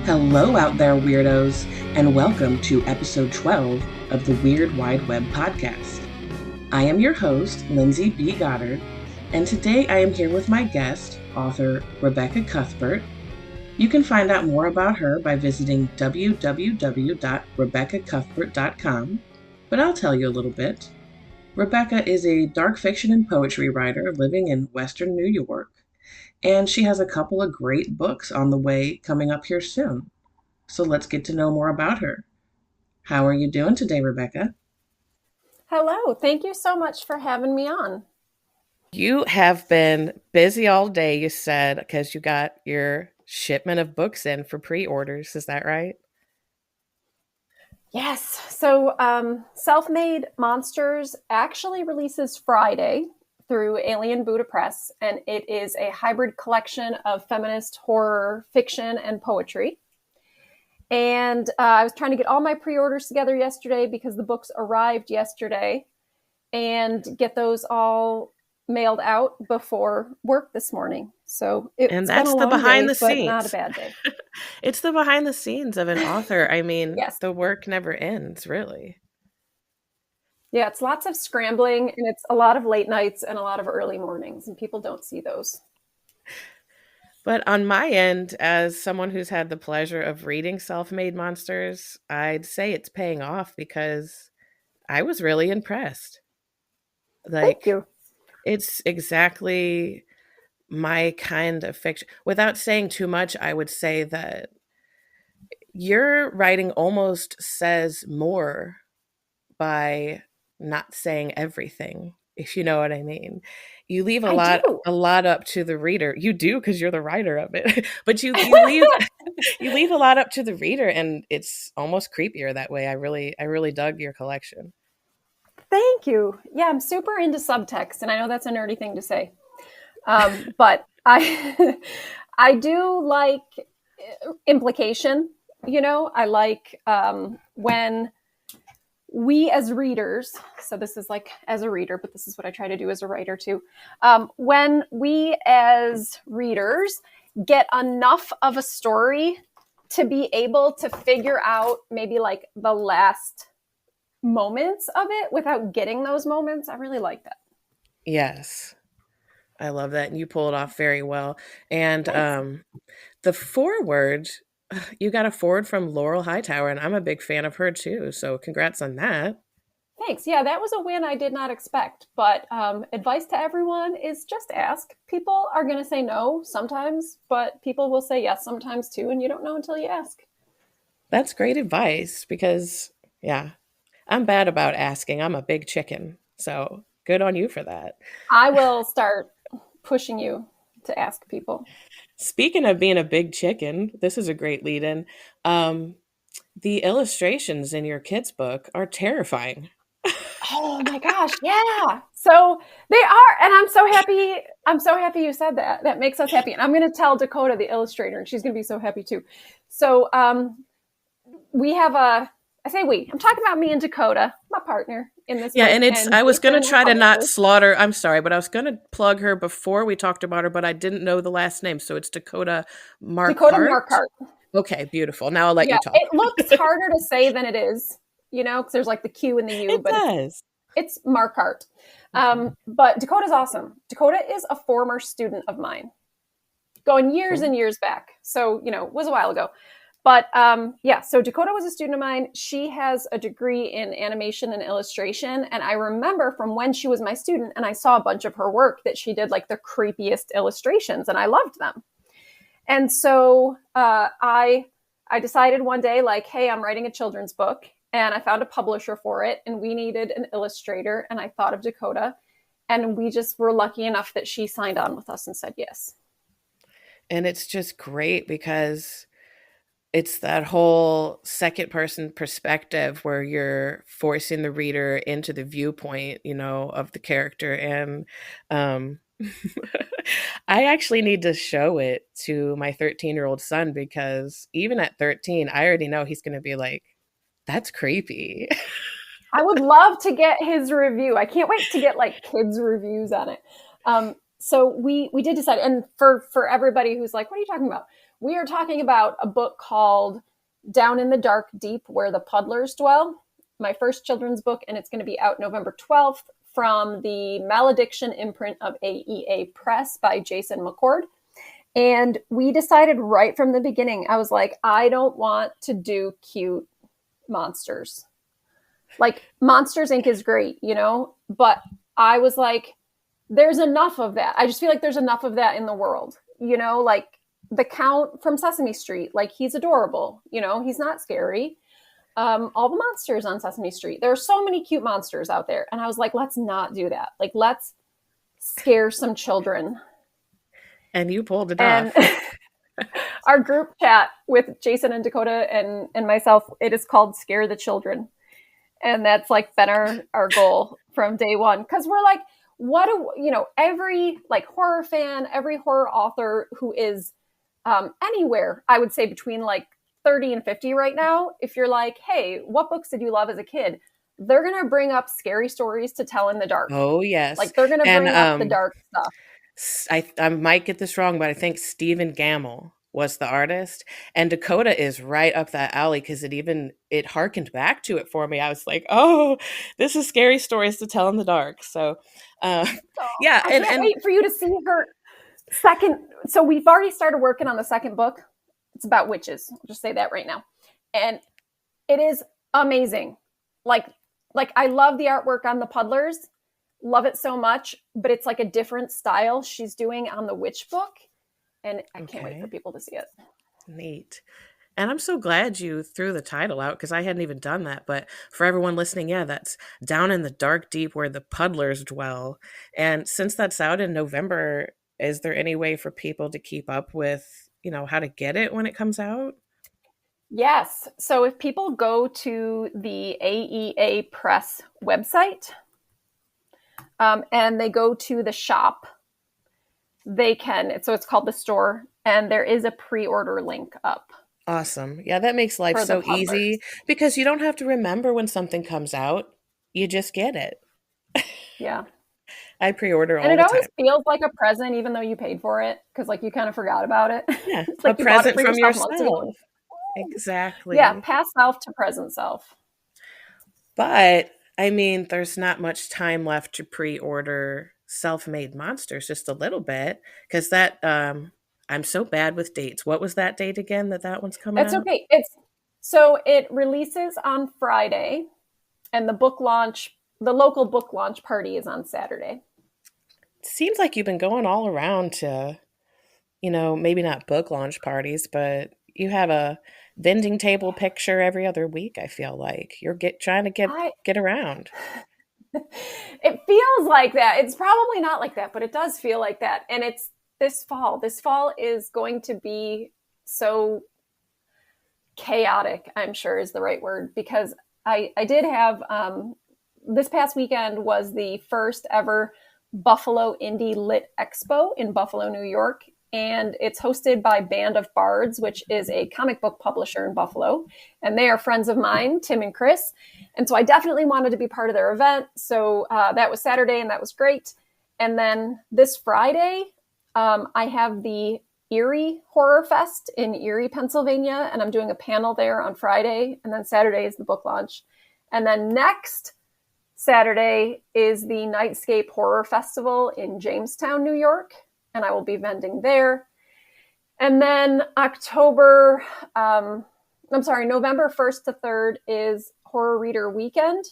Hello out there, weirdos, and welcome to episode 12 of the Weird Wide Web podcast. I am your host, Lindsey B. Goddard, and today I am here with my guest, author Rebecca Cuthbert. You can find out more about her by visiting www.rebeccacuthbert.com, but I'll tell you a little bit. Rebecca is a dark fiction and poetry writer living in Western New York, and she has a couple of great books on the way coming up here soon. So let's get to know more about her. How are you doing today, Rebecca? Hello. Thank you so much for having me on. You have been busy all day, you said, because you got your shipment of books in for pre-orders. Is that right? Yes. So Self-Made Monsters actually releases Friday through Alien Buddha Press, and it is a hybrid collection of feminist horror fiction and poetry. And I was trying to get all my pre-orders together yesterday because the books arrived yesterday, and get those all mailed out before work this morning. So and that's the behind the scenes, but not a bad day. It's the behind the scenes of an author. I mean, yes. The work never ends, really. Yeah, it's lots of scrambling, and it's a lot of late nights and a lot of early mornings, and people don't see those. But on my end, as someone who's had the pleasure of reading Self-Made Monsters, I'd say it's paying off because I was really impressed. Thank you. It's exactly my kind of fiction. Without saying too much, I would say that your writing almost says more by not saying everything, if you know what I mean. You leave a lot up to the reader. You do, because you're the writer of it. But you leave a lot up to the reader, and it's almost creepier that way. I really dug your collection. Thank you. Yeah, I'm super into subtext, and I know that's a nerdy thing to say. But I do like implication, I like when we as readers, so this is like as a reader, but this is what I try to do as a writer too. When we as readers get enough of a story to be able to figure out maybe like the last moments of it without getting those moments, I really like that. Yes. I love that. And you pull it off very well. And the foreword, you got a foreword from Laurel Hightower, and I'm a big fan of her too. So congrats on that. Thanks. Yeah, that was a win I did not expect. But advice to everyone is just ask. People are going to say no sometimes, but people will say yes sometimes too. And you don't know until you ask. That's great advice because, yeah, I'm bad about asking. I'm a big chicken. So good on you for that. I will start pushing you to ask people. Speaking of being a big chicken, this is a great lead-in. The illustrations in your kids' book are terrifying. Oh my gosh, yeah. So they are, and I'm so happy. I'm so happy you said that. That makes us happy. And I'm going to tell Dakota, the illustrator, and she's going to be so happy too. So we have I'm talking about me and Dakota, my partner in this. Yeah, and I was going to try to not slaughter. I'm sorry, but I was going to plug her before we talked about her, but I didn't know the last name. So it's Dakota Marquardt. Dakota Marquardt. Okay, beautiful. Now I'll let you talk. It looks harder to say than it is, because there's like the Q and the U. It does. It's Marquardt. But Dakota's awesome. Dakota is a former student of mine, going years and years back. So, it was a while ago. But so Dakota was a student of mine. She has a degree in animation and illustration. And I remember from when she was my student and I saw a bunch of her work that she did like the creepiest illustrations, and I loved them. And so I decided one day, like, hey, I'm writing a children's book, and I found a publisher for it, and we needed an illustrator, and I thought of Dakota, and we just were lucky enough that she signed on with us and said yes. And it's just great because it's that whole second person perspective where you're forcing the reader into the viewpoint, of the character. And I actually need to show it to my 13-year-old son because even at 13, I already know he's going to be like, that's creepy. I would love to get his review. I can't wait to get like kids' reviews on it. So we did decide, and for everybody who's like, what are you talking about? We are talking about a book called Down in the Dark Deep Where the Puddlers Dwell, my first children's book, and it's going to be out November 12th from the Malediction imprint of AEA Press by Jason McCord. And we decided right from the beginning, I was like, I don't want to do cute monsters. Like, Monsters Inc. is great, you know, but I was like, there's enough of that. I just feel like there's enough of that in the world, you know, like the Count from Sesame Street, like he's adorable, you know, he's not scary. All the monsters on Sesame Street, there are so many cute monsters out there. And I was like, let's not do that. Like, let's scare some children. And you pulled it and off. Our group chat with Jason and Dakota and myself, it is called Scare the Children. And that's like been our goal from day one. Cause we're like, what do, you know, every like horror fan, every horror author who is anywhere, I would say between like 30 and 50 right now, if you're like, hey, what books did you love as a kid? They're going to bring up scary stories to tell in the dark. Oh, yes. Like they're going to bring up the dark stuff. I might get this wrong, but I think Stephen Gamble was the artist, and Dakota is right up that alley because it harkened back to it for me. I was like, oh, this is scary stories to tell in the dark. So yeah. I can't wait for you to see her second. So we've already started working on the second book. It's about witches. I'll just say that right now. And it is amazing. Like I love the artwork on the Puddlers. Love it so much, but it's like a different style she's doing on the witch book. And I can't wait for people to see it. Neat. And I'm so glad you threw the title out because I hadn't even done that. But for everyone listening, yeah, that's Down in the Dark Deep Where the Puddlers Dwell. And since that's out in November, is there any way for people to keep up with, you know, how to get it when it comes out? Yes. So if people go to the AEA Press website and they go to the shop, they can, so it's called the store, and there is a pre-order link up. Awesome. Yeah, that makes life so easy because you don't have to remember when something comes out. You just get it. Yeah. I pre-order all the time. And it always feels like a present, even though you paid for it, because like you kind of forgot about it. Yeah, it's like a present from yourself. Exactly. Yeah, past self to present self. But I mean, there's not much time left to pre-order Self-Made Monsters, just a little bit, because that I'm so bad with dates. What was that date again that one's coming out? It's okay. So it releases on Friday, and the local book launch party is on Saturday. Seems like you've been going all around to, you know, maybe not book launch parties, but you have a vending table picture every other week. I feel like you're trying to get around. It feels like that. It's probably not like that, but it does feel like that. And it's this fall. This fall is going to be so chaotic, I'm sure is the right word, because I did have, this past weekend was the first ever Buffalo Indie Lit Expo in Buffalo, New York. And it's hosted by Band of Bards, which is a comic book publisher in Buffalo. And they are friends of mine, Tim and Chris. And so I definitely wanted to be part of their event. So that was Saturday, and that was great. And then this Friday, I have the Erie Horror Fest in Erie, Pennsylvania. And I'm doing a panel there on Friday. And then Saturday is the book launch. And then next Saturday is the Nightscape Horror Festival in Jamestown, New York. And I will be vending there. And then November 1st to 3rd is Horror Reader Weekend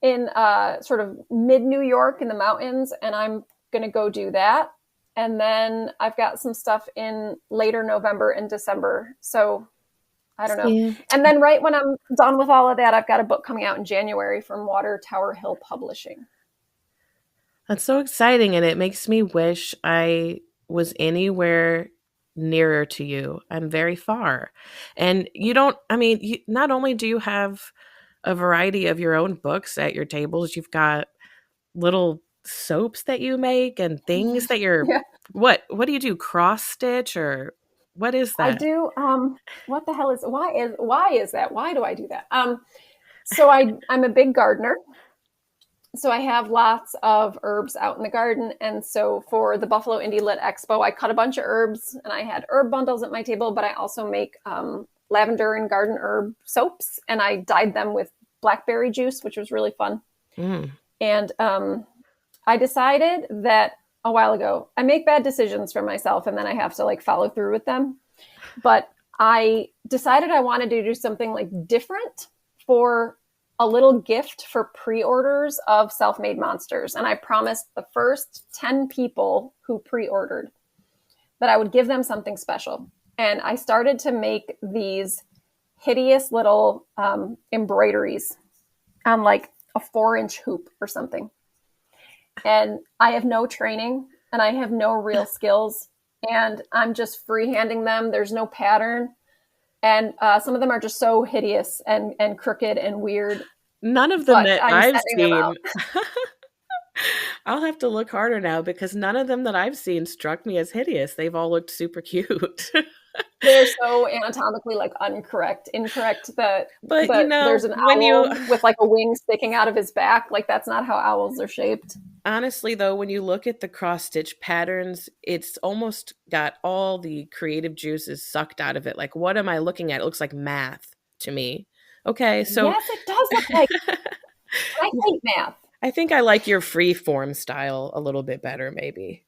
in sort of mid-New York in the mountains. And I'm going to go do that. And then I've got some stuff in later November and December. So I don't know. Yeah. And then right when I'm done with all of that, I've got a book coming out in January from Water Tower Hill Publishing. That's so exciting, and it makes me wish I was anywhere nearer to you. I'm very far. And not only do you have a variety of your own books at your tables, you've got little soaps that you make and things that you're, what do you do? Cross stitch, or what is that? I do, what the hell why is that? Why do I do that? So I'm a big gardener. So I have lots of herbs out in the garden. And so for the Buffalo Indie Lit Expo, I cut a bunch of herbs and I had herb bundles at my table, but I also make lavender and garden herb soaps, and I dyed them with blackberry juice, which was really fun. Mm. And I decided that a while ago, I make bad decisions for myself and then I have to like follow through with them. But I decided I wanted to do something like different for a little gift for pre-orders of Self-Made Monsters. And I promised the first 10 people who pre-ordered that I would give them something special. And I started to make these hideous little embroideries on like a 4-inch hoop or something. And I have no training and I have no real skills, and I'm just freehanding them. There's no pattern. And some of them are just so hideous and crooked and weird. None of them that I've sending seen. I'll have to look harder now, because none of them that I've seen struck me as hideous. They've all looked super cute. They're so anatomically like incorrect that But you know, there's an when owl you with like a wing sticking out of his back. Like that's not how owls are shaped. honestly though, when you look at the cross stitch patterns, it's almost got all the creative juices sucked out of it. Like, what am I looking at? It looks like math to me. Okay, so Yes, it does look like. I hate math. I think I like your free form style a little bit better, maybe.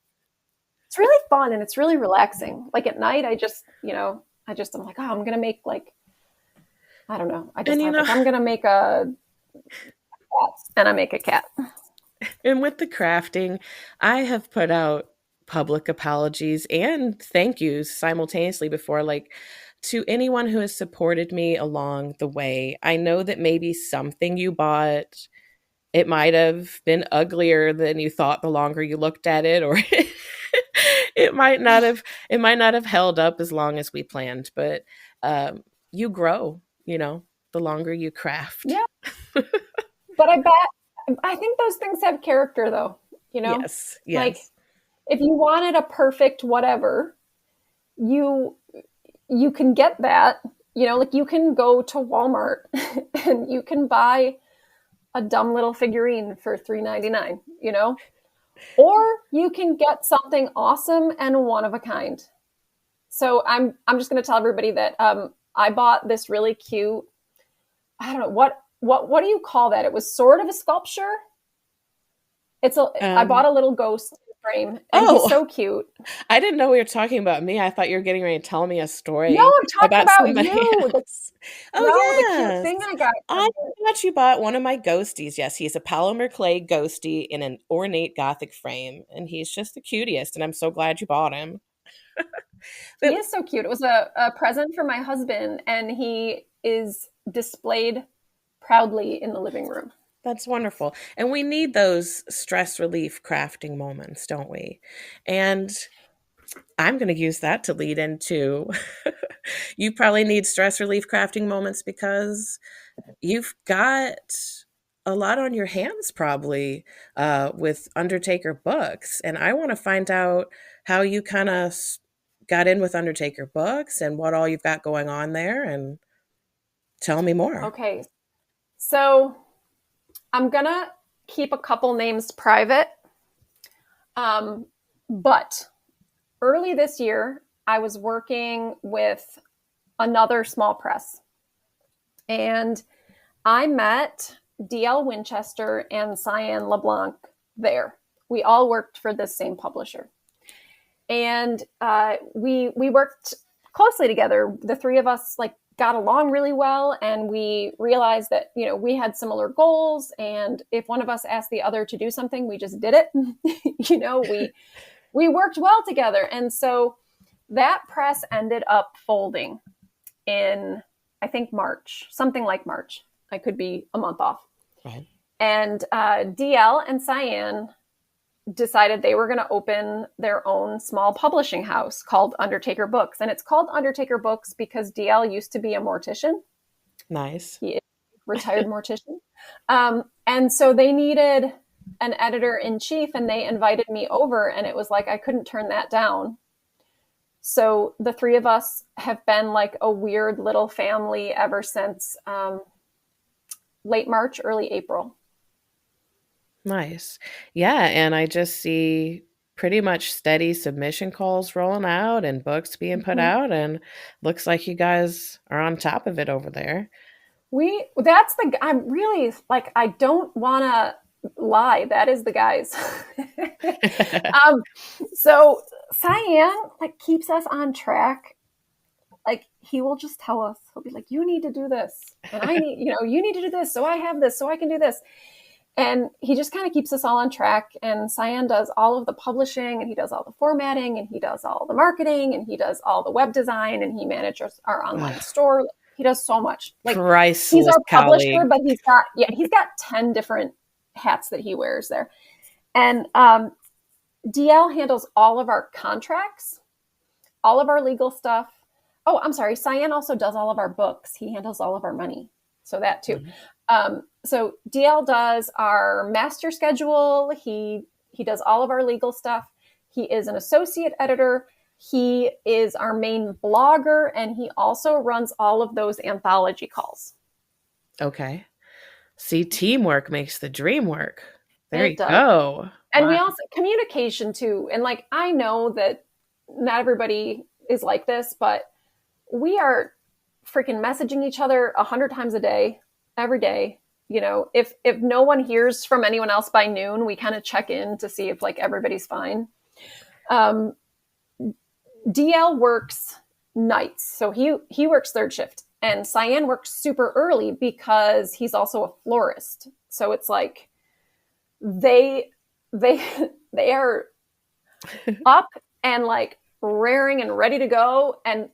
It's really fun and it's really relaxing. Like at night, I'm like, oh, I'm going to make like, I don't know. I just And you have know, like, I'm going to make a cat, and I make a cat. and with the crafting, I have put out public apologies and thank yous simultaneously before, like, to anyone who has supported me along the way. I know that maybe something you bought, it might have been uglier than you thought the longer you looked at it, or it might not have held up as long as we planned, but you grow, the longer you craft. Yeah. But I think those things have character though, Yes. Like if you wanted a perfect whatever, you can get that, like you can go to Walmart and you can buy a dumb little figurine for $3.99, or you can get something awesome and one of a kind. So I'm just going to tell everybody that I bought this really cute, I don't know, what do you call that? It was sort of a sculpture. I bought a little ghost frame, and he's so cute. I didn't know we were talking about me. I thought you were getting ready to tell me a story. No, I'm talking about somebody you. else. The cute thing I got. I thought you bought one of my ghosties. Yes, he's a polymer clay ghostie in an ornate Gothic frame, and he's just the cutest, and I'm so glad you bought him. He is so cute. It was a present for my husband, and he is displayed proudly in the living room. That's wonderful. And we need those stress relief crafting moments, don't we? And I'm going to use that to lead into you probably need stress relief crafting moments because you've got a lot on your hands probably with Undertaker Books. And I want to find out how you kind of got in with Undertaker Books and what all you've got going on there, and tell me more. Okay. So I'm going to keep a couple names private. But early this year, I was working with another small press, and I met D.L. Winchester and Cyan LeBlanc there. We all worked for this same publisher. And we worked closely together. The three of us got along really well, and we realized that we had similar goals, and if one of us asked the other to do something, we just did it. We worked well together. And so that press ended up folding in, I think, March, something like March. I could be a month off. Right. And DL and Cyan decided they were going to open their own small publishing house called Undertaker Books. And it's called Undertaker Books because DL used to be a mortician. Nice. He is a retired mortician. And so they needed an editor-in-chief, and they invited me over, and it was like I couldn't turn that down. So the three of us have been like a weird little family ever since late March, early April. Nice. Yeah, and I just see pretty much steady submission calls rolling out and books being put Mhm. out, and looks like you guys are on top of it over there. That's I'm really like, I don't want to lie. That is the guys. um, so Cyan like keeps us on track. Like he will just tell us, he'll be like, you need to do this. And I need, you need to do this. So I have this, so I can do this. And he just kind of keeps us all on track. And Cyan does all of the publishing, and he does all the formatting, and he does all the marketing, and he does all the web design, and he manages our online store. He does so much. Like he's Priceless our publisher, colleague. but he's got 10 different hats that he wears there. And DL handles all of our contracts, all of our legal stuff. Oh, I'm sorry. Cyan also does all of our books. He handles all of our money. So that too. So DL does our master schedule. He does all of our legal stuff. He is an associate editor. He is our main blogger, and he also runs all of those anthology calls. Okay. See, teamwork makes the dream work. There you It does. go. And we Wow. also communication too. And like, I know that not everybody is like this, but we are freaking messaging each other 100 times a day, every day. If no one hears from anyone else by noon, we kind of check in to see if like everybody's fine. DL works nights, so he works third shift, and Cyan works super early because he's also a florist. So it's like they they are up and like raring and ready to go. And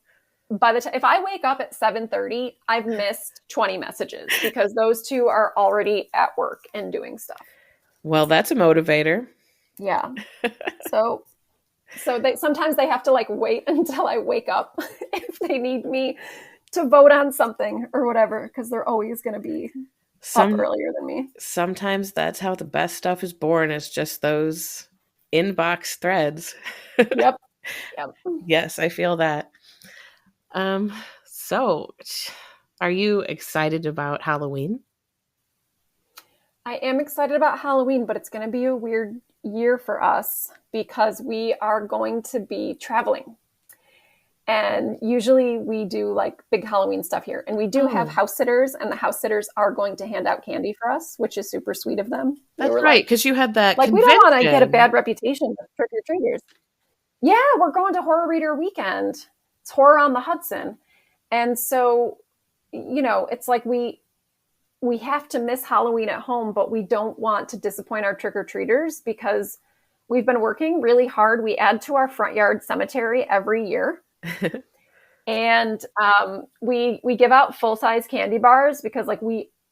by the time, if I wake up at 7:30, I've missed 20 messages because those two are already at work and doing stuff. Well, that's a motivator. Yeah. So sometimes they have to like wait until I wake up if they need me to vote on something or whatever, because they're always going to be up earlier than me. Sometimes that's how the best stuff is born, is just those inbox threads. Yep. Yes, I feel that. So are you excited about Halloween? I am excited about Halloween, but it's going to be a weird year for us because we are going to be traveling. And usually we do like big Halloween stuff here. And we do have house sitters, and the house sitters are going to hand out candy for us, which is super sweet of them. That's right, because you had that like, convention. we don't want to get a bad reputation with trick-or-treaters. Yeah, we're going to Horror Reader Weekend. It's Horror on the Hudson. And so, it's like we have to miss Halloween at home, but we don't want to disappoint our trick-or-treaters because we've been working really hard. We add to our front yard cemetery every year. And we give out full-size candy bars because like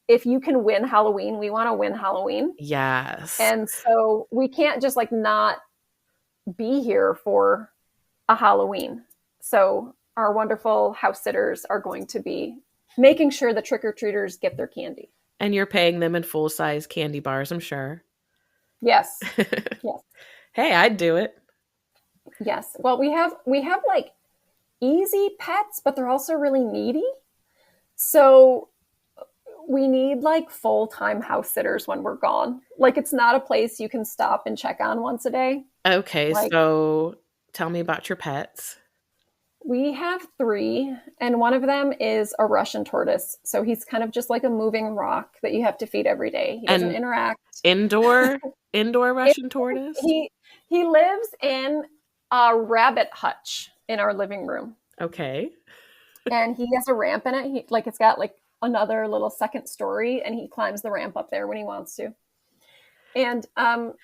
if you can win Halloween, we want to win Halloween. Yes. And so we can't just like not be here for a Halloween. So our wonderful house sitters are going to be making sure the trick-or-treaters get their candy. And you're paying them in full-size candy bars, I'm sure. Yes. Yes. Hey, I'd do it. Yes. Well, we have like easy pets, but they're also really needy. So we need like full-time house sitters when we're gone. Like, it's not a place you can stop and check on once a day. Okay, so tell me about your pets. We have 3, and one of them is a Russian tortoise. So he's kind of just like a moving rock that you have to feed every day. He doesn't interact. Indoor Russian tortoise? He lives in a rabbit hutch in our living room. Okay. And he has a ramp in it. It's got like another little second story, and he climbs the ramp up there when he wants to. And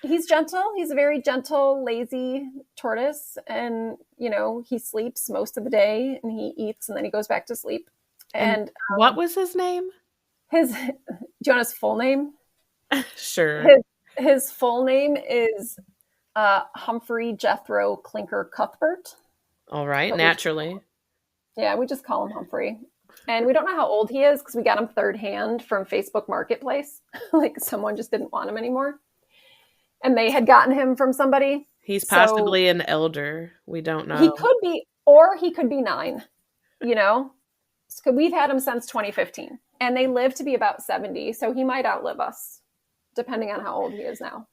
he's gentle. He's a very gentle, lazy tortoise. And, he sleeps most of the day, and he eats, and then he goes back to sleep. And what was his name? Do you want his full name? Sure. His full name is Humphrey Jethro Clinker Cuthbert. All right, naturally. We just call him Humphrey. And we don't know how old he is because we got him third hand from Facebook Marketplace. Like, someone just didn't want him anymore. And they had gotten him from somebody. He's possibly an elder. We don't know. He could be, or he could be 9, We've had him since 2015. And they live to be about 70, so he might outlive us. depending on how old he is now.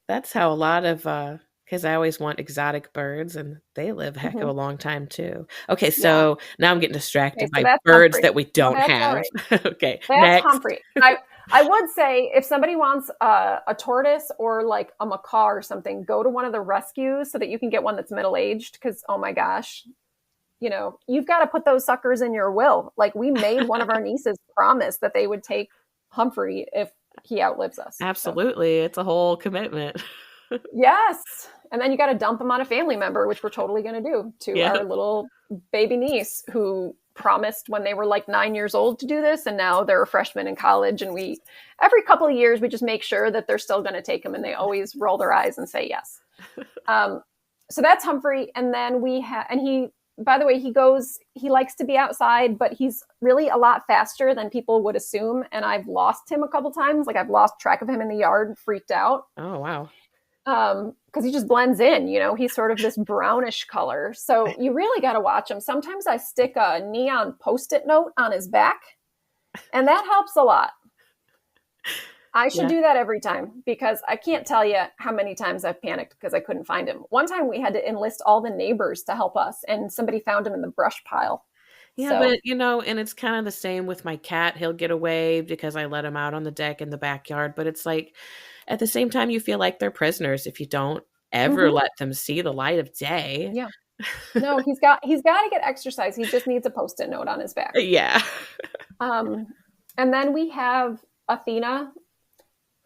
That's how a lot of because I always want exotic birds and they live a heck of Mm-hmm. a long time too. Okay, Yeah. so now I'm getting Okay, distracted so by that's birds Humphrey. that we No, don't that's all have. right. Okay, That's next. Humphrey. I would say if somebody wants a tortoise or like a macaw or something, go to one of the rescues so that you can get one that's middle aged. Because oh my gosh, you've got to put those suckers in your will. Like we made one of our nieces promise that they would take Humphrey if he outlives us. So Absolutely. It's a whole commitment. yes, and then you got to dump him on a family member, which we're totally going to do to Yeah. our little baby niece who promised when they were like 9 years old to do this, and now they're a freshman in college. And we, every couple of years, we just make sure that they're still going to take him, and they always roll their eyes and say yes. So that's Humphrey, and then we have, and he, by the way, he likes to be outside, but he's really a lot faster than people would assume. And I've lost him a couple times. Like I've lost track of him in the yard and freaked out. Oh, wow. Because he just blends in, he's sort of this brownish color. So you really got to watch him. Sometimes I stick a neon Post-it note on his back, and that helps a lot. I should do that every time because I can't tell you how many times I've panicked because I couldn't find him. One time we had to enlist all the neighbors to help us, and somebody found him in the brush pile. Yeah, So, but and it's kind of the same with my cat. He'll get away because I let him out on the deck in the backyard. But it's like, at the same time, you feel like they're prisoners if you don't ever let them see the light of day. Yeah. No, he's got to get exercise. He just needs a Post-it note on his back. Yeah. And then we have Athena,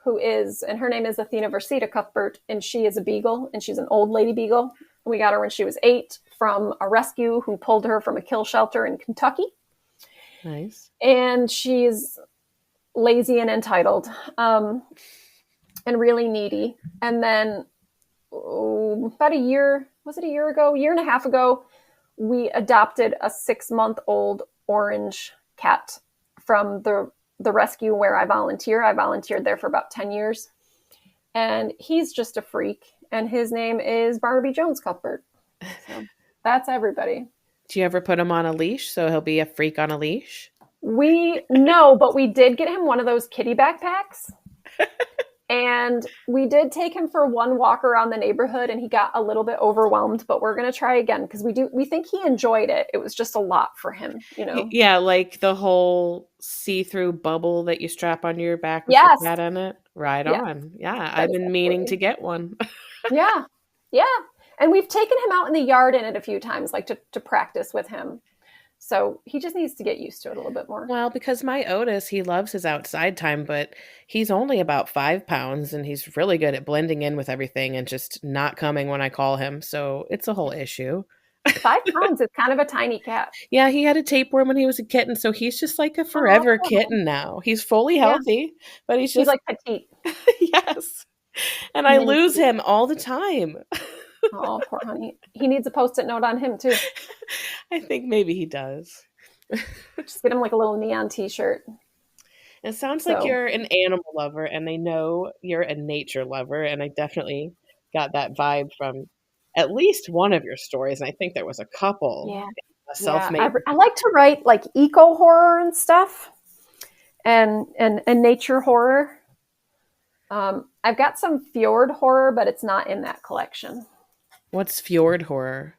and her name is Athena Versita Cuthbert, and she is a beagle, and she's an old lady beagle. We got her when she was 8 from a rescue who pulled her from a kill shelter in Kentucky. Nice. And she's lazy and entitled, and really needy. And then about a year and a half ago, we adopted a 6-month-old orange cat from the rescue where I volunteer. I volunteered there for about 10 years. And he's just a freak. And his name is Barnaby Jones Cuthbert. So that's everybody. Do you ever put him on a leash so he'll be a freak on a leash? No, but we did get him one of those kitty backpacks. And we did take him for one walk around the neighborhood, and he got a little bit overwhelmed, but we're going to try again because we think he enjoyed it. It was just a lot for him, Yeah, like the whole see-through bubble that you strap on your back with the cat on it. Right on. Yeah, I've been meaning to get one. Yeah. Yeah. And we've taken him out in the yard in it a few times, like to practice with him. So he just needs to get used to it a little bit more. Well, because my Otis, he loves his outside time, but he's only about 5 pounds and he's really good at blending in with everything and just not coming when I call him. So it's a whole issue. 5 pounds is kind of a tiny cat. Yeah, he had a tapeworm when he was a kitten, so he's just like a forever kitten now. He's fully healthy, but he's Yes. And I lose him all the time. Oh, poor honey. He needs a Post-it note on him, too. I think maybe he does. Just get him like a little neon t-shirt. It sounds like you're an animal lover, and they know you're a nature lover, and I definitely got that vibe from at least one of your stories, and I think there was a couple. Yeah. Self-made. I like to write like eco horror and stuff and nature horror. I've got some fjord horror, but it's not in that collection. What's fjord horror?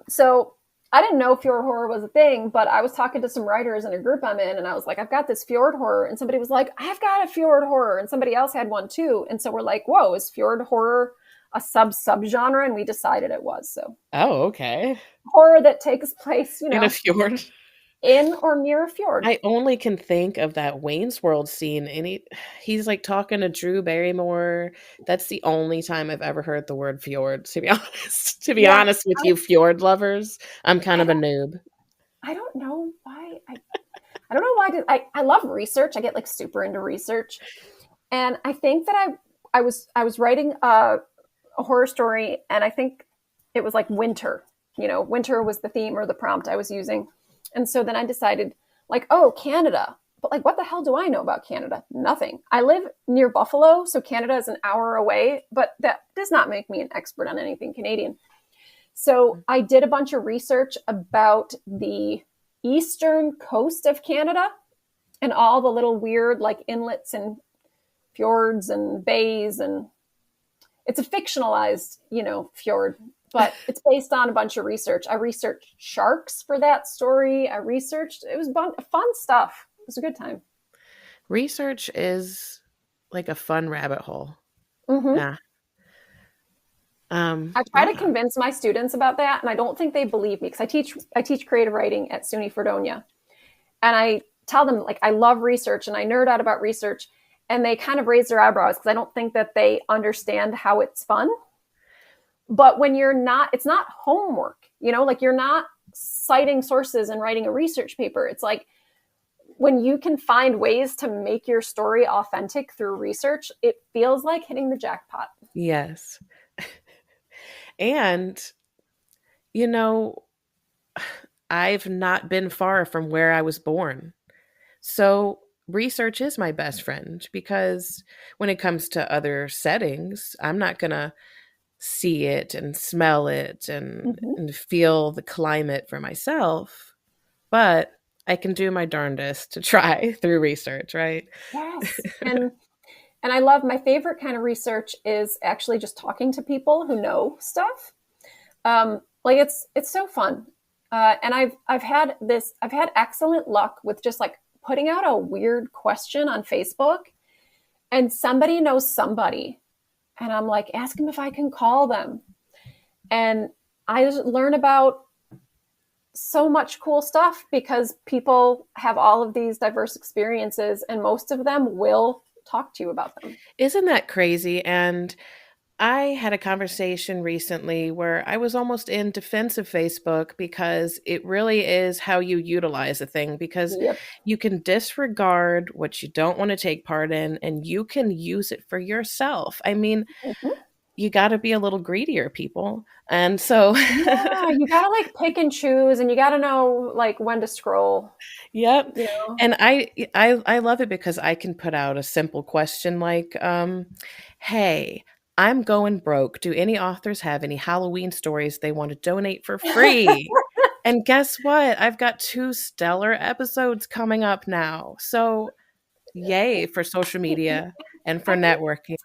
So I didn't know fjord horror was a thing, but I was talking to some writers in a group I'm in, and I was like, I've got this fjord horror. And somebody was like, I've got a fjord horror. And somebody else had one too. And so we're like, whoa, is fjord horror a subgenre? And we decided it was. So. Oh, okay. Horror that takes place, in a fjord. In or near a fjord. I only can think of that Wayne's World scene, and he's like talking to Drew Barrymore. That's the only time I've ever heard the word fjord, to be honest. To be honest with you, fjord lovers, I'm kind of a noob. I don't know why. I don't know why. I love research. I get like super into research, and I think that I was writing a horror story, and I think it was like winter. Winter was the theme or the prompt I was using. And so then I decided, like, oh, Canada. But like, what the hell do I know about Canada? Nothing. I live near Buffalo, so Canada is an hour away, but that does not make me an expert on anything Canadian. So I did a bunch of research about the eastern coast of Canada and all the little weird like inlets and fjords and bays, and it's a fictionalized, fjord, but it's based on a bunch of research. I researched sharks for that story. It was fun stuff. It was a good time. Research is like a fun rabbit hole. Mm-hmm. Yeah. I try to convince my students about that, and I don't think they believe me, because I teach creative writing at SUNY Fredonia, and I tell them, like, I love research and I nerd out about research, and they kind of raise their eyebrows because I don't think that they understand how it's fun. But when it's not homework, like, you're not citing sources and writing a research paper. It's like, when you can find ways to make your story authentic through research, it feels like hitting the jackpot. Yes. And, I've not been far from where I was born. So research is my best friend, because when it comes to other settings, I'm not going to see it and smell it and feel the climate for myself. But I can do my darndest to try through research, right? Yes. And I love, my favorite kind of research is actually just talking to people who know stuff. Like, it's so fun. And I've had excellent luck with just like putting out a weird question on Facebook, and somebody knows somebody. And I'm like, ask them if I can call them. And I just learn about so much cool stuff, because people have all of these diverse experiences, and most of them will talk to you about them. Isn't that crazy? And I had a conversation recently where I was almost in defense of Facebook, because it really is how you utilize a thing, because you can disregard what you don't want to take part in, and you can use it for yourself. I mean, you got to be a little greedier, people. And so yeah, you got to like pick and choose, and you got to know like when to scroll. Yep. And I love it, because I can put out a simple question like, hey, I'm going broke. Do any authors have any Halloween stories they want to donate for free? And guess what? I've got 2 stellar episodes coming up now. So yay for social media and for networking.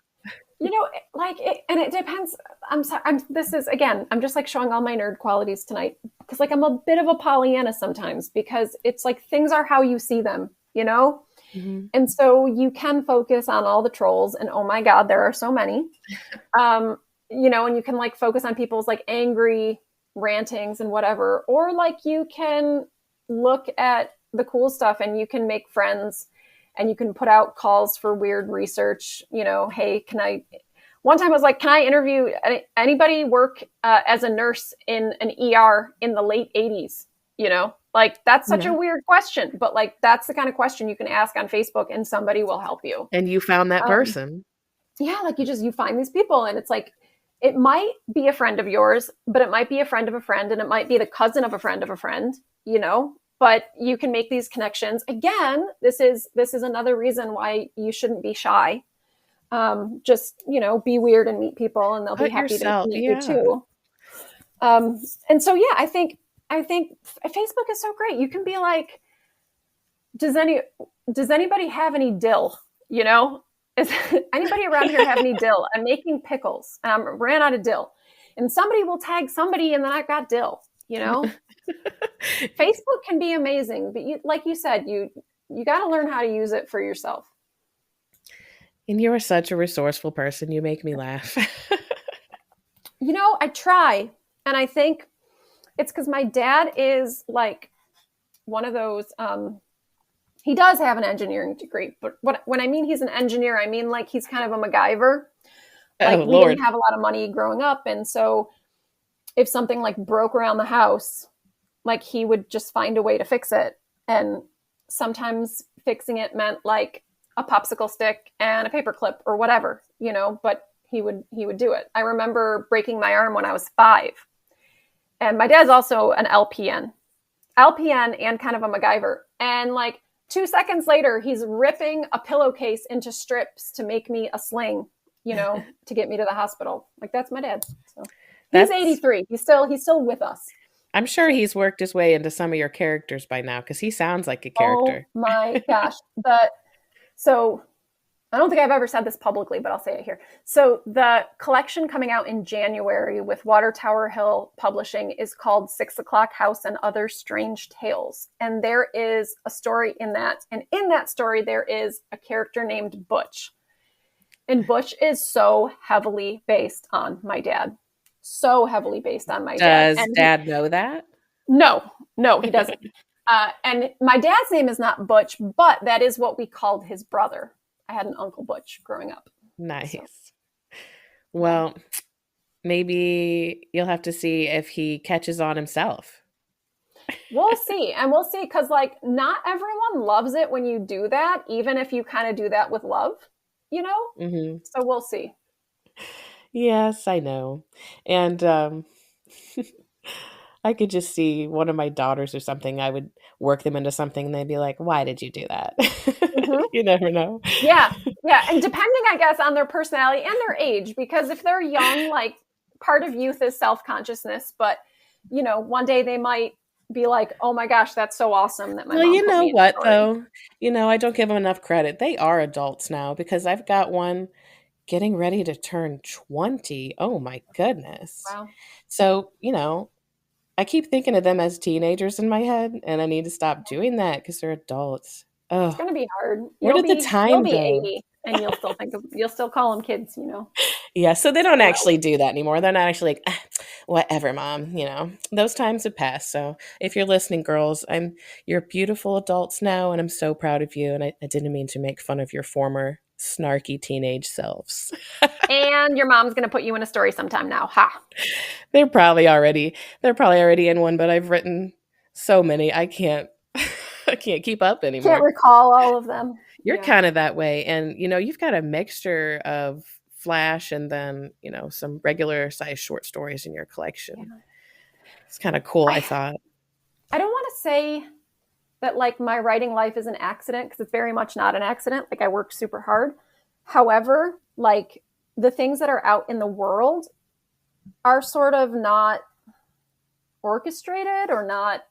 And it depends. I'm sorry. I'm just like showing all my nerd qualities tonight, because like, I'm a bit of a Pollyanna sometimes, because it's like, things are how you see them, And so you can focus on all the trolls, and oh my God, there are so many, and you can like focus on people's like angry rantings and whatever, or like you can look at the cool stuff, and you can make friends, and you can put out calls for weird research. Hey, one time I was like, can I interview anybody work as a nurse in an ER in the late 80s? Like, that's such a weird question, but like, that's the kind of question you can ask on Facebook, and somebody will help you. And you found that person. Yeah. Like, you find these people, and it's like, it might be a friend of yours, but it might be a friend of a friend, and it might be the cousin of a friend, but you can make these connections. Again, this is another reason why you shouldn't be shy. Just, be weird and meet people, and they'll be happy to meet you too. And so, yeah, I think Facebook is so great. You can be like, does anybody have any dill? Is anybody around here have any dill? I'm making pickles, and I ran out of dill, and somebody will tag somebody, and then I've got dill. Facebook can be amazing, but like you said, you got to learn how to use it for yourself. And you are such a resourceful person. You make me laugh. I try, and I think it's because my dad is like one of those. He does have an engineering degree, but when I mean he's an engineer, I mean like he's kind of a MacGyver. Like, we didn't have a lot of money growing up, and so if something like broke around the house, like, he would just find a way to fix it. And sometimes fixing it meant like a popsicle stick and a paper clip or whatever, but he would do it. I remember breaking my arm when I was 5. And my dad's also an LPN and kind of a MacGyver. And like 2 seconds later, he's ripping a pillowcase into strips to make me a sling, to get me to the hospital. Like, that's my dad. So he's 83. He's still with us. I'm sure he's worked his way into some of your characters by now, because he sounds like a character. Oh my gosh. So I don't think I've ever said this publicly, but I'll say it here. So the collection coming out in January with Water Tower Hill Publishing is called 6 O'Clock House and Other Strange Tales. And there is a story in that. And in that story, there is a character named Butch. And Butch is so heavily based on my dad. So heavily based on my dad. Does Dad know that? No, he doesn't. And my dad's name is not Butch, but that is what we called his brother. I had an Uncle Butch growing up. Nice. So. Well, maybe you'll have to see if he catches on himself. We'll see. And we'll see, because like not everyone loves it when you do that, even if you kind of do that with love, you know? Mm-hmm. So we'll see. Yes, I know. And I could just see one of my daughters or something. I would work them into something and they'd be like, why did you do that? Mm-hmm. You never know. Yeah. And depending, I guess, on their personality and their age, because if they're young, like part of youth is self-consciousness, but you know, one day they might be like, oh my gosh, that's so awesome that my mom you put know me in what a story. though? I don't give them enough credit. They are adults now, because I've got one getting ready to turn 20. Oh my goodness. Wow. So, I keep thinking of them as teenagers in my head, and I need to stop doing that because they're adults. Oh, It's going to be hard. where did the time You'll be go? 80 and you'll still call them kids, Yeah, so they don't actually do that anymore. They're not actually like, whatever, mom. Those times have passed. So if you're listening, girls, you're beautiful adults now, and I'm so proud of you. And I didn't mean to make fun of your former snarky teenage selves. And your mom's going to put you in a story sometime now. Ha. They're probably already in one, but I've written so many. I can't keep up anymore. Can't recall all of them. You're kind of that way. And, you've got a mixture of flash and then, some regular size short stories in your collection. Yeah. It's kind of cool, I thought. I don't want to say that like my writing life is an accident, because it's very much not an accident. Like I work super hard. However, like the things that are out in the world are sort of not orchestrated or not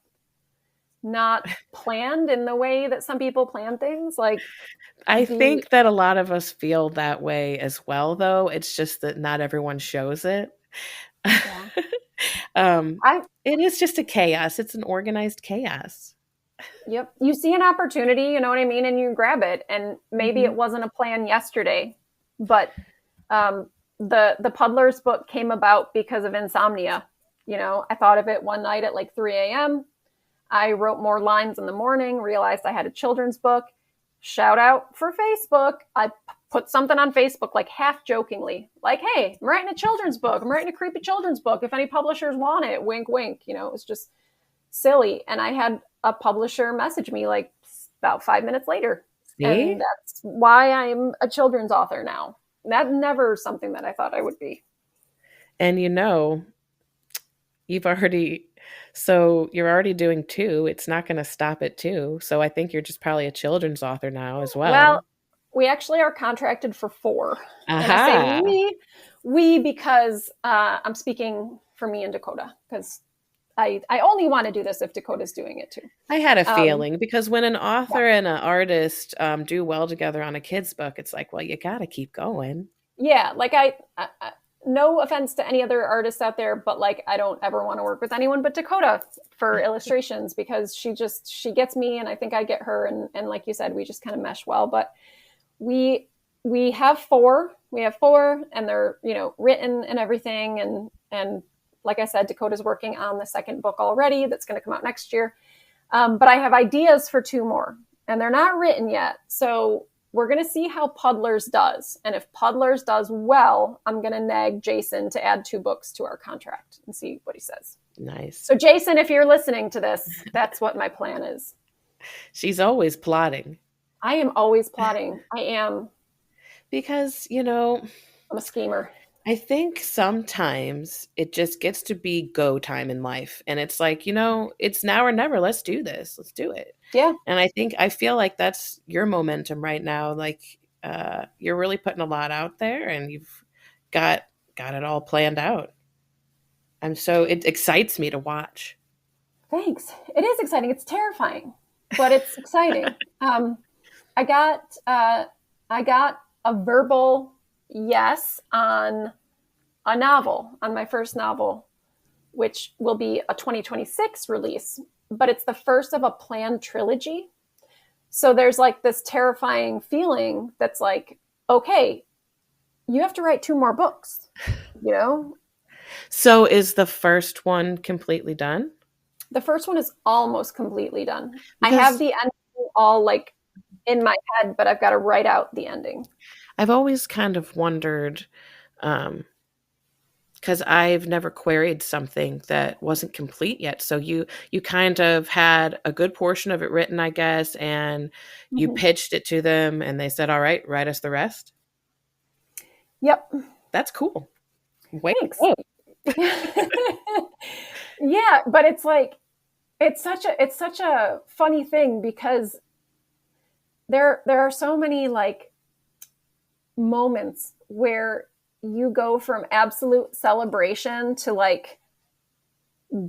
planned in the way that some people plan things. Like I think that a lot of us feel that way as well, though. It's just that not everyone shows it. Yeah. It is just a chaos. It's an organized chaos. Yep. You see an opportunity, you know what I mean? And you grab it. And maybe it wasn't a plan yesterday, but the Puddler's book came about because of insomnia. I thought of it one night at like 3 a.m. I wrote more lines in the morning, realized I had a children's book. Shout out for Facebook. I put something on Facebook, like half jokingly, like, hey, I'm writing a children's book. I'm writing a creepy children's book. If any publishers want it, wink, wink. It was just silly. And I had a publisher message me like about 5 minutes later. See? And that's why I'm a children's author now. That's never something that I thought I would be. And you're already doing 2. It's not going to stop at 2. So I think you're just probably a children's author now as well. Well, we actually are contracted for 4. And I say we because I'm speaking for me and Dakota, because I only want to do this if Dakota's doing it too. I had a feeling, because when an author and an artist do well together on a kid's book, it's like, well, you got to keep going. Yeah, like I no offense to any other artists out there, but like I don't ever want to work with anyone but Dakota for illustrations, because she gets me and I think I get her, and like you said, we just kind of mesh well. But we have 4. We have 4 and they're, written and everything, and like I said, Dakota's working on the 2nd book already that's going to come out next year. But I have ideas for 2 more and they're not written yet. So we're going to see how Puddlers does. And if Puddlers does well, I'm going to nag Jason to add 2 books to our contract and see what he says. Nice. So Jason, if you're listening to this, that's what my plan is. She's always plotting. I am always plotting. I am. Because, I'm a schemer. I think sometimes it just gets to be go time in life. And it's like, it's now or never. Let's do this. Let's do it. Yeah. And I feel like that's your momentum right now. Like you're really putting a lot out there and you've got it all planned out. It excites me to watch. Thanks. It is exciting. It's terrifying, but it's exciting. I got a verbal yes on a novel, on my first novel, which will be a 2026 release, but it's the first of a planned trilogy. So there's like this terrifying feeling that's like, okay, you have to write 2 more books, you know? So is the first one completely done? The first one is almost completely done. I Because have the ending all like in my head, but I've got to write out the ending. I've always kind of wondered, because I've never queried something that wasn't complete yet. So you kind of had a good portion of it written, I guess, and you Mm-hmm. pitched it to them, and they said, "All right, write us the rest." Yep. That's cool. Wait. Thanks. Yeah, but it's like it's such a funny thing because there are so many like moments where you go from absolute celebration to like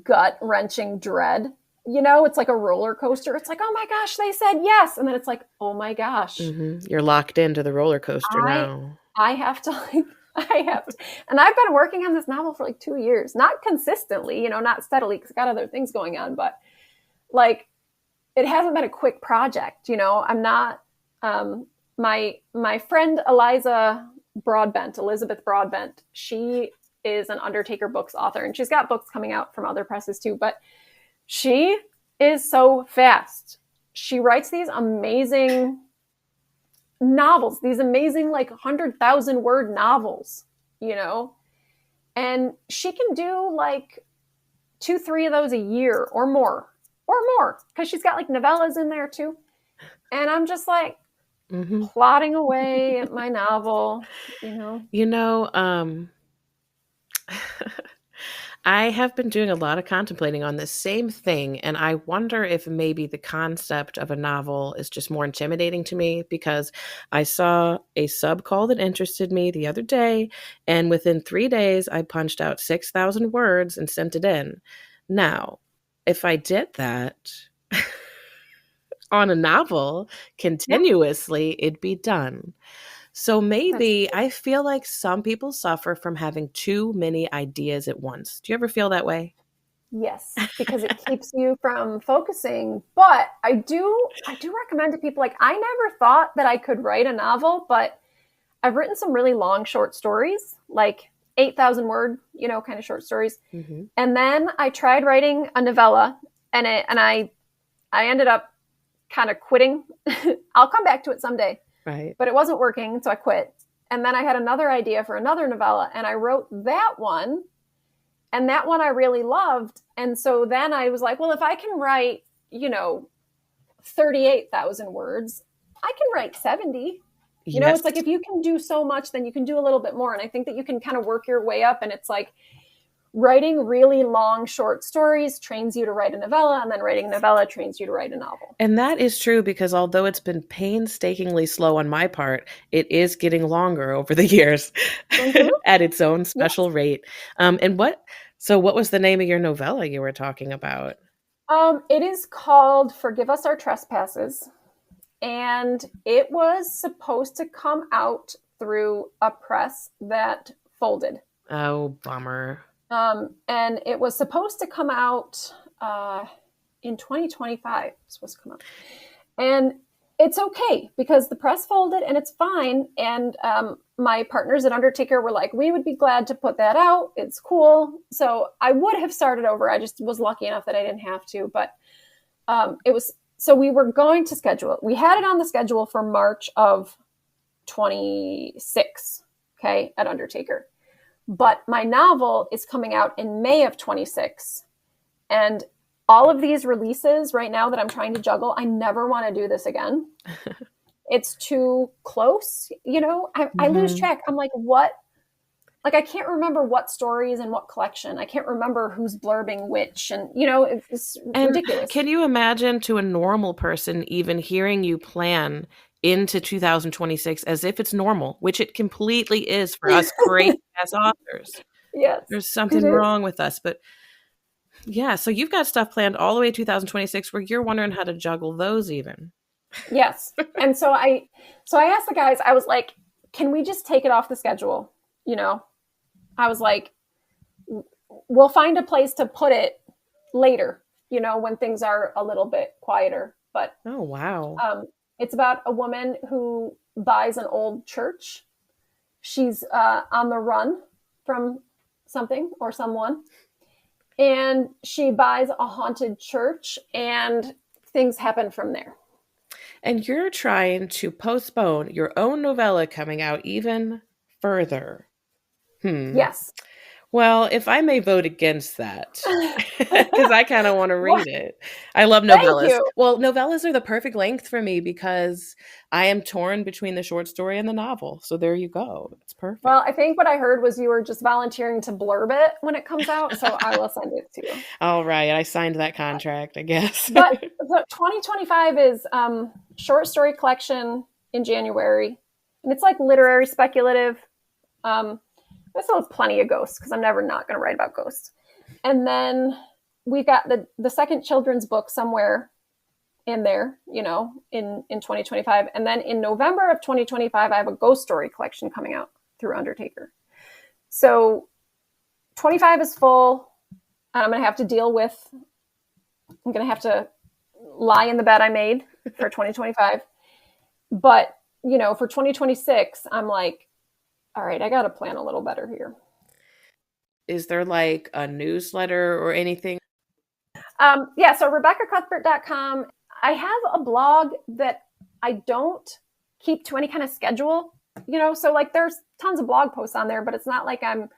gut wrenching dread. You know, it's like a roller coaster. It's like, oh my gosh, they said yes, and then it's like, oh my gosh, You're locked into the roller coaster I now. I have to like I have to, and I've been working on this novel for like 2 years, not consistently, you know, not steadily because I got other things going on, but like it hasn't been a quick project. You know, I'm not. My friend Elizabeth Broadbent, she is an Undertaker books author, and she's got books coming out from other presses too. But she is so fast. She writes these amazing novels, these amazing like 100,000 word novels, you know, and she can do like 2-3 of those a year or more because she's got like novellas in there too. And I'm just like plodding away at my novel, you know. I have been doing a lot of contemplating on this same thing, and I wonder if maybe the concept of a novel is just more intimidating to me because I saw a sub call that interested me the other day, and within 3 days, I punched out 6,000 words and sent it in. Now, if I did that on a novel continuously, it'd be done. So maybe I feel like some people suffer from having too many ideas at once. Do you ever feel that way? Yes, because it keeps you from focusing. But I do recommend to people, like, I never thought that I could write a novel, but I've written some really long short stories, like 8,000 word, you know, kind of short stories. Mm-hmm. And then I tried writing a novella, and I ended up kind of quitting. I'll come back to it someday. Right. But it wasn't working, so I quit. And then I had another idea for another novella, and I wrote that one. And that one I really loved. And so then I was like, well, if I can write, you know, 38,000 words, I can write 70. You know, it's like if you can do so much, then you can do a little bit more. And I think that you can kind of work your way up. And it's like writing really long, short stories trains you to write a novella, and then writing a novella trains you to write a novel. And that is true because although it's been painstakingly slow on my part, it is getting longer over the years at its own special rate. So what was the name of your novella you were talking about? It is called Forgive Us Our Trespasses. And it was supposed to come out through a press that folded. Oh, bummer. And it was supposed to come out in 2025. It's supposed to come out. And it's okay because the press folded and it's fine. And my partners at Undertaker were like, we would be glad to put that out. It's cool. So I would have started over. I just was lucky enough that I didn't have to. But so we were going to schedule it. We had it on the schedule for March of 26, okay, at Undertaker. But my novel is coming out in May of 26. And all of these releases right now that I'm trying to juggle, I never want to do this again. It's too close, you know? I lose track. I'm like, what? Like, I can't remember what stories and what collection. I can't remember who's blurbing which. And, you know, it's ridiculous. Can you imagine to a normal person even hearing you plan into 2026 as if it's normal, which it completely is for us great as authors? Yes. There's something wrong with us. But yeah, so you've got stuff planned all the way to 2026 where you're wondering how to juggle those even. Yes. And so I asked the guys, I was like, can we just take it off the schedule? You know, I was like, we'll find a place to put it later, you know, when things are a little bit quieter. But Oh, wow. it's about a woman who buys an old church. She's on the run from something or someone, and she buys a haunted church, and things happen from there. And you're trying to postpone your own novella coming out even further. Yes. Well, if I may vote against that, because I kind of want to read it. I love Thank novellas. you. Well, novellas are the perfect length for me because I am torn between the short story and the novel. So there you go. It's perfect. Well, I think what I heard was you were just volunteering to blurb it when it comes out, so I will send it to you. All right. I signed that contract, I guess. But 2025 is short story collection in January, and it's like literary speculative. There's still plenty of ghosts because I'm never not going to write about ghosts. And then we've got the second children's book somewhere in there, you know, in 2025. And then in November of 2025, I have a ghost story collection coming out through Undertaker. So 25 is full. And I'm going to have to I'm going to have to lie in the bed I made for 2025. But, you know, for 2026, I'm like, all right, I got to plan a little better here. Is there like a newsletter or anything? Yeah, so RebeccaCuthbert.com. I have a blog that I don't keep to any kind of schedule, you know, so like there's tons of blog posts on there, but it's not like I'm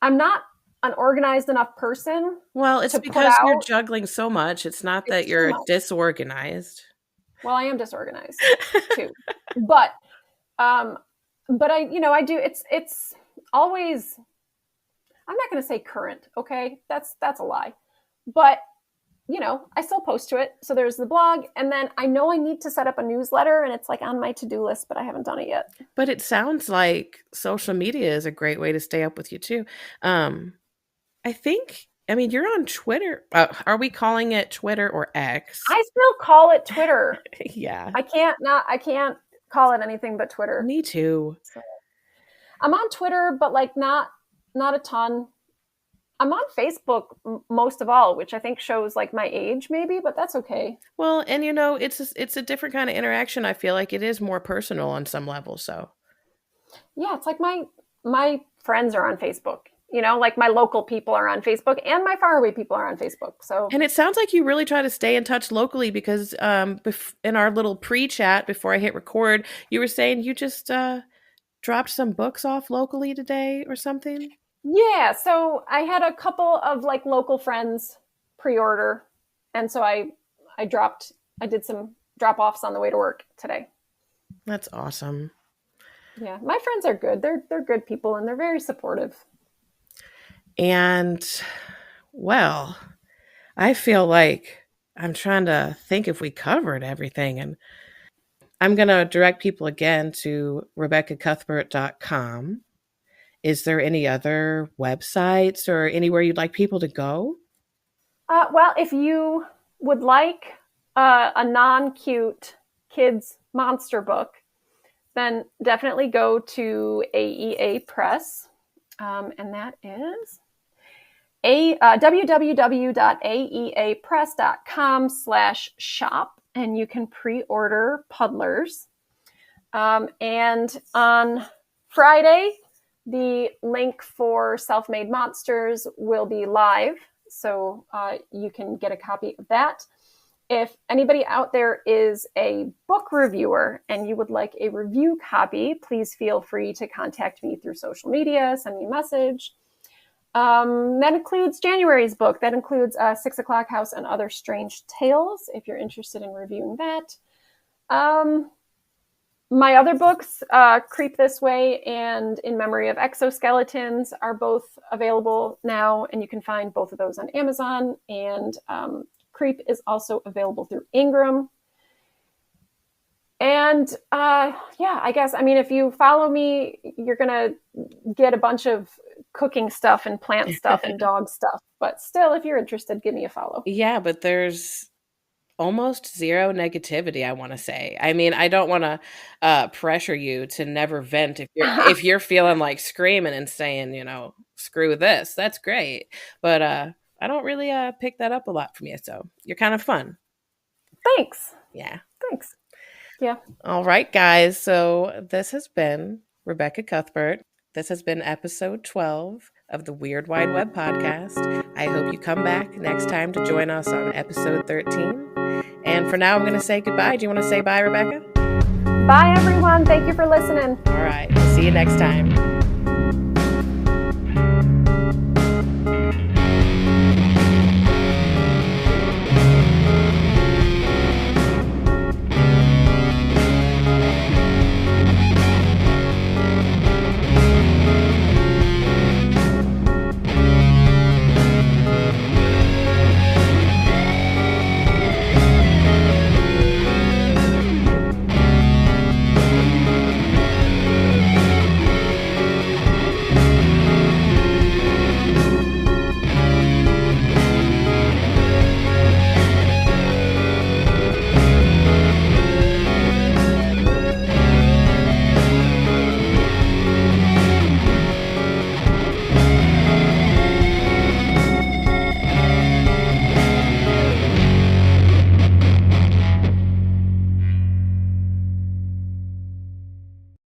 not an organized enough person. Well, it's because you're juggling so much. It's not that you're disorganized. Well, I am disorganized too. But I, you know, I do, it's always, I'm not going to say current. Okay. That's a lie, but you know, I still post to it. So there's the blog, and then I know I need to set up a newsletter, and it's like on my to-do list, but I haven't done it yet. But it sounds like social media is a great way to stay up with you too. I think, I mean, you're on Twitter. Are we calling it Twitter or X? I still call it Twitter. Yeah. I can't call it anything but Twitter. Me too. So, I'm on Twitter, but like not a ton. I'm on Facebook most of all, which I think shows like my age maybe, but that's okay. Well, and you know, it's a different kind of interaction. I feel like it is more personal on some level. So yeah, it's like my friends are on Facebook. You know, like my local people are on Facebook and my faraway people are on Facebook. So, and it sounds like you really try to stay in touch locally because in our little pre-chat before I hit record, you were saying you just dropped some books off locally today or something. Yeah, so I had a couple of like local friends pre-order, and so I did some drop-offs on the way to work today. That's awesome. Yeah, my friends are good. They're good people and they're very supportive. And well, I feel like I'm trying to think if we covered everything, and I'm going to direct people again to RebeccaCuthbert.com. Is there any other websites or anywhere you'd like people to go? Well, if you would like a non-cute kids monster book, then definitely go to AEA Press. And that is www.aeapress.com/shop. And you can pre-order Puddlers. And on Friday, the link for Self-Made Monsters will be live, so you can get a copy of that. If anybody out there is a book reviewer and you would like a review copy, please feel free to contact me through social media, send me a message. That includes January's book. That includes 6 O'Clock House and Other Strange Tales, if you're interested in reviewing that. My other books, Creep This Way and In Memory of Exoskeletons, are both available now, and you can find both of those on Amazon. And Creep is also available through Ingram. And yeah, I guess, I mean, if you follow me, you're going to get a bunch of cooking stuff and plant stuff and dog stuff. But still, if you're interested, give me a follow. Yeah, but there's almost zero negativity, I want to say. I mean, I don't want to pressure you to never vent if you're feeling like screaming and saying, screw this. That's great. But I don't really pick that up a lot from you, so you're kind of fun. Thanks. Yeah. Thanks. Yeah. All right, guys. So this has been Rebecca Cuthbert. This has been episode 12 of the Weird Wide Web podcast. I hope you come back next time to join us on episode 13. And for now, I'm going to say goodbye. Do you want to say bye, Rebecca? Bye, everyone. Thank you for listening. All right. See you next time.